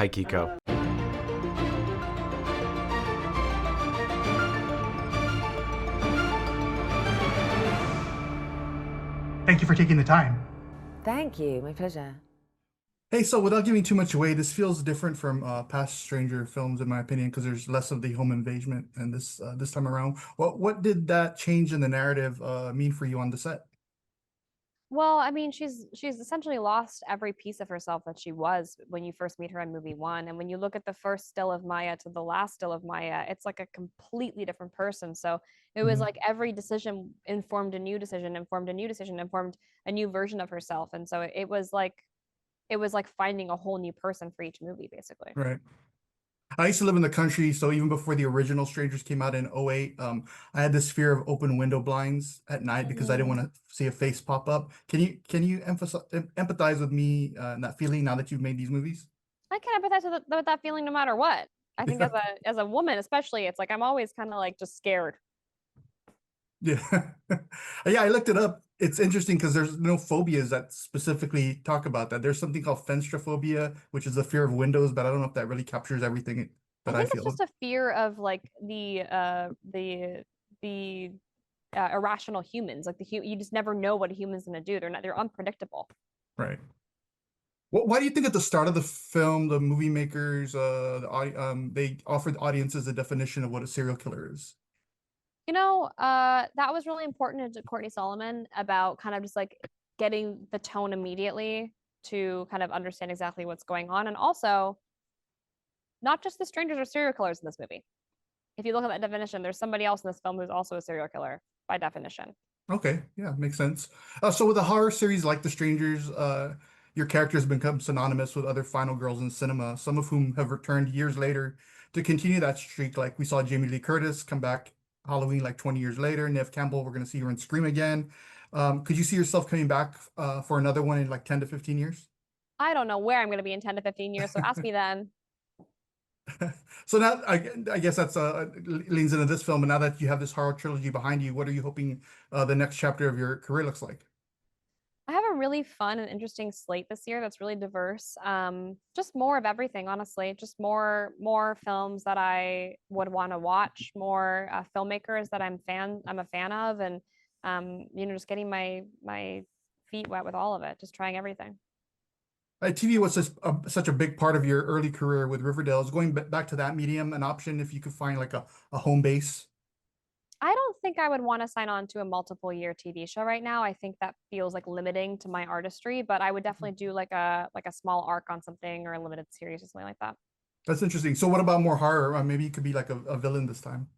Hi, Kiko. Thank you for taking the time. Thank you. My pleasure. Hey, so without giving too much away, this feels different from past Stranger films, in my opinion, because there's less of the home invasion and this time around. What did that change in the narrative mean for you on the set? Well, I mean, she's essentially lost every piece of herself that she was when you first meet her in movie one. And when you look at the first still of Maya to the last still of Maya, it's like a completely different person. So it was Mhm. like every decision informed a new decision, informed a new decision, informed a new version of herself. And so it was like finding a whole new person for each movie, basically. Right. I used to live in the country, so even before the original Strangers came out in '08, I had this fear of open window blinds at night because I didn't want to see a face pop up. Can you empathize with me and that feeling now that you've made these movies? I can empathize with that feeling no matter what. I think Yeah. as a woman, especially, it's like I'm always kind of like just scared. Yeah. Yeah, I looked it up. It's interesting because there's no phobias that specifically talk about that. There's something called fenstrophobia, which is a fear of windows, but I don't know if that really captures everything I that I think it's feel. just a fear of like the irrational humans. Like you just never know what a human's gonna do. They're unpredictable. Right. Why do you think at the start of the film, the movie makers, they offered audiences a definition of what a serial killer is? That was really important to Courtney Solomon about kind of just like getting the tone immediately to kind of understand exactly what's going on, and also not just the strangers or serial killers in this movie. If you look at that definition, there's somebody else in this film who's also a serial killer by definition. Okay, yeah, makes sense. So with a horror series like The Strangers, your characters become synonymous with other final girls in cinema, some of whom have returned years later to continue that streak. Like we saw Jamie Lee Curtis come back Halloween like 20 years later. Neve Campbell, we're going to see her in Scream again. Could you see yourself coming back for another one in like 10 to 15 years? I don't know where I'm going to be in 10 to 15 years, so ask me then. So now I guess that's leans into this film. And now that you have this horror trilogy behind you, what are you hoping the next chapter of your career looks like? I have a really fun and interesting slate this year that's really diverse. Just more of everything, honestly. Just more films that I would want to watch, more filmmakers that I'm a fan of, and just getting my feet wet with all of it, just trying everything. TV was such a big part of your early career with Riverdale. Is going back to that medium an option if you could find like a home base? I don't think I would want to sign on to a multiple year TV show right now. I think that feels like limiting to my artistry, but I would definitely do like a small arc on something or a limited series or something like that. That's interesting. So what about more horror? Maybe you could be like a villain this time.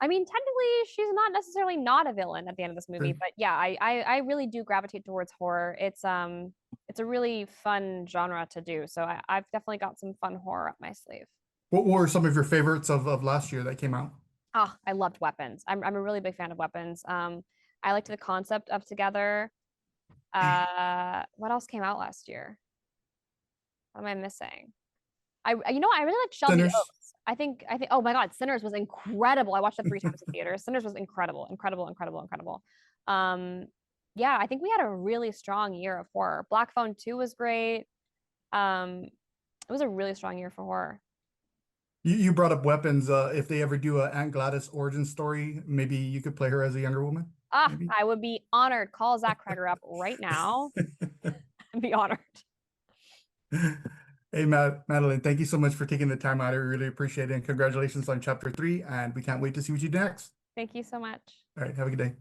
I mean, technically, she's not necessarily not a villain at the end of this movie, Okay. but yeah, I really do gravitate towards horror. It's a really fun genre to do, so I've definitely got some fun horror up my sleeve. What were some of your favorites of last year that came out? Ah, I loved Weapons. I'm a really big fan of Weapons. I liked the concept of Together. What else came out last year? What am I missing? I really like Shelby Sinners. Oates. I think oh my God, Sinners was incredible. I watched it three times in theater. Sinners was incredible, incredible, incredible, incredible. Um, yeah, I think we had a really strong year of horror. Black Phone 2 was great. It was a really strong year for horror. You brought up weapons. If they ever do a Aunt Gladys origin story, maybe you could play her as a younger woman. Ah, Maybe. I would be honored. Call Zach Kreger up right now and be honored. Hey, Madeline, thank you so much for taking the time out. I really appreciate it. And congratulations on chapter 3. And we can't wait to see what you do next. Thank you so much. All right, have a good day.